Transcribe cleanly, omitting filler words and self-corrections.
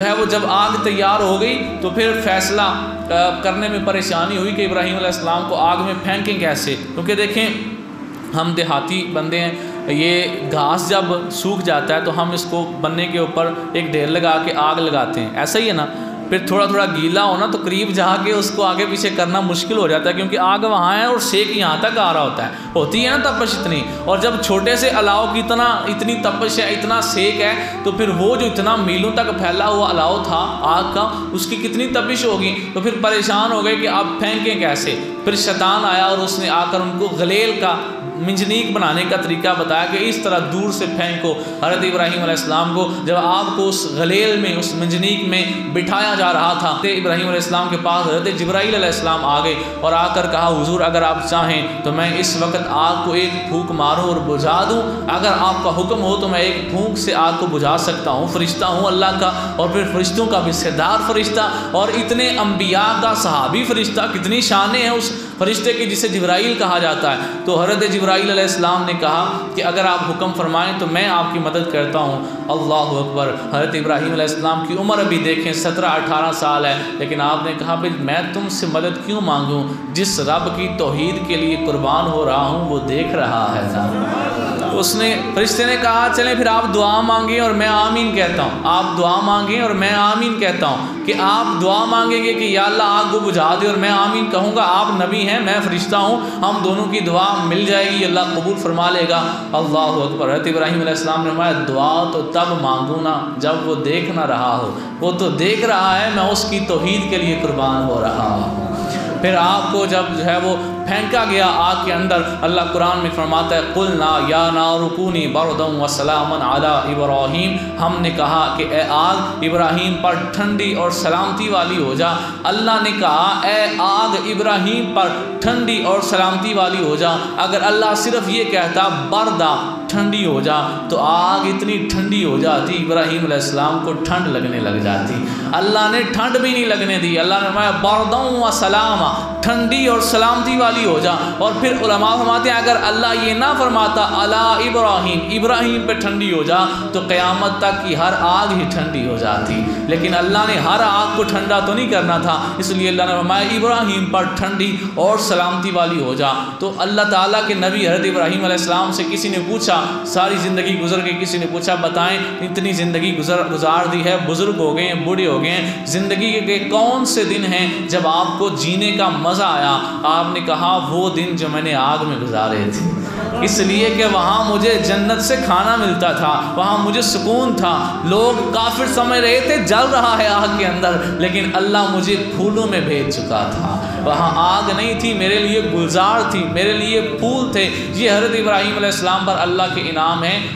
ہے وہ جب آگ تیار ہو گئی تو پھر فیصلہ کرنے میں پریشانی ہوئی کہ ابراہیم علیہ السلام کو آگ میں پھینکیں کیسے، کیونکہ دیکھیں ہم دیہاتی بندے ہیں، یہ گھاس جب سوکھ جاتا ہے تو ہم اس کو بننے کے اوپر ایک ڈھیر لگا کے آگ لگاتے ہیں، ایسا ہی ہے نا۔ پھر تھوڑا تھوڑا گیلا ہونا تو قریب جا کے اس کو آگے پیچھے کرنا مشکل ہو جاتا ہے، کیونکہ آگ وہاں ہے اور سیک یہاں تک آ رہا ہوتی ہے نا تپش اتنی، اور جب چھوٹے سے الاؤ کی اتنی تپش ہے، اتنا سیک ہے، تو پھر وہ جو اتنا میلوں تک پھیلا ہوا الاؤ تھا آگ کا، اس کی کتنی تپش ہوگی، تو پھر پریشان ہو گئے کہ اب پھینکیں کیسے۔ پھر شیطان آیا اور اس نے آ کر ان کو غلیل کا منجنیق بنانے کا طریقہ بتایا کہ اس طرح دور سے پھینکو۔ حضرت ابراہیم علیہ السلام کو جب آپ کو اس غلیل میں، اس منجنیق میں بٹھایا جا رہا تھا، ابراہیم علیہ السلام کے پاس حضرت جبرائیل علیہ السلام آ گئے اور آ کر کہا حضور اگر آپ چاہیں تو میں اس وقت آگ کو ایک پھونک ماروں اور بجھا دوں، اگر آپ کا حکم ہو تو میں ایک پھونک سے آگ کو بجھا سکتا ہوں، فرشتہ ہوں اللہ کا، اور پھر فرشتوں کا بھی سردار فرشتہ اور اتنے انبیاء کا صحابی فرشتہ، کتنی شانیں ہیں اس فرشتے کی جسے جبرائیل کہا جاتا ہے۔ تو حضرت جبرائیل علیہ السلام نے کہا کہ اگر آپ حکم فرمائیں تو میں آپ کی مدد کرتا ہوں۔ اللہ اکبر۔ حضرت ابراہیم علیہ السلام کی عمر ابھی دیکھیں 17-18 سال ہے، لیکن آپ نے کہا بھئی میں تم سے مدد کیوں مانگوں، جس رب کی توحید کے لیے قربان ہو رہا ہوں وہ دیکھ رہا ہے۔ اس نے فرشتے نے کہا چلیں پھر آپ دعا مانگیں اور میں آمین کہتا ہوں، آپ دعا مانگیں اور میں آمین کہتا ہوں، کہ آپ دعا مانگیں گے کہ یا اللہ آگ کو بجھا دے اور میں آمین کہوں گا، آپ نبی ہیں میں فرشتہ ہوں، ہم دونوں کی دعا مل جائے گی، اللہ قبول فرما لے گا۔ اللہ اکبر۔ حضرت ابراہیم علیہ السلام نے فرمایا دعا تو تب مانگوں نا جب وہ دیکھ نہ رہا ہو، وہ تو دیکھ رہا ہے، میں اس کی توحید کے لیے قربان ہو رہا ہوں۔ پھر آپ کو جب جو ہے وہ پھینکا گیا آگ کے اندر، اللہ قرآن میں فرماتا ہے قُلْنَا يَا نَارُ كُونِي بَرْدًا وَسَلَامًا عَلَىٰ إِبْرَاهِيمَ، ہم نے کہا کہ اے آگ ابراہیم پر ٹھنڈی اور سلامتی والی ہو جا۔ اللہ نے کہا اے آگ ابراہیم پر ٹھنڈی اور سلامتی والی ہو جا۔ اگر اللہ صرف یہ کہتا بردا ٹھنڈی ہو جا تو آگ اتنی ٹھنڈی ہو جاتی ابراہیم علیہ السلام کو ٹھنڈ لگنے لگ جاتی۔ اللہ نے ٹھنڈ بھی نہیں لگنے دی، اللہ نے فرمایا برداً و سلاما، ٹھنڈی اور سلامتی والی ہو جا۔ اور پھر علماء فرماتے ہیں اگر اللہ یہ نہ فرماتا علی ابراہیم، ابراہیم پہ ٹھنڈی ہو جا، تو قیامت تک کی ہر آگ ہی ٹھنڈی ہو جاتی، لیکن اللہ نے ہر آگ کو ٹھنڈا تو نہیں کرنا تھا، اس لیے اللہ نے فرمایا ابراہیم پر ٹھنڈی اور سلامتی والی ہو جا۔ تو اللہ تعالیٰ کے نبی حضرت ابراہیم علیہ السلام سے کسی نے پوچھا، ساری زندگی گزر گئی، کسی نے پوچھا بتائیں اتنی زندگی گزار دی ہے، بزرگ ہو گئے ہیں، بوڑھے ہو گئے ہیں، زندگی کے کون سے دن ہیں جب آپ کو جینے کا مزہ آیا؟ آپ نے کہا وہ دن جو میں نے آگ میں گزارے تھے، اس لیے کہ وہاں مجھے جنت سے کھانا ملتا تھا، وہاں مجھے سکون تھا، لوگ کافر سمجھ رہے تھے جل رہا ہے آگ کے اندر، لیکن اللہ مجھے پھولوں میں بھیج چکا تھا، وہاں آگ نہیں تھی، میرے لیے گلزار تھی، میرے لیے پھول تھے۔ یہ حضرت ابراہیم علیہ السلام پر اللہ کے انعام ہیں۔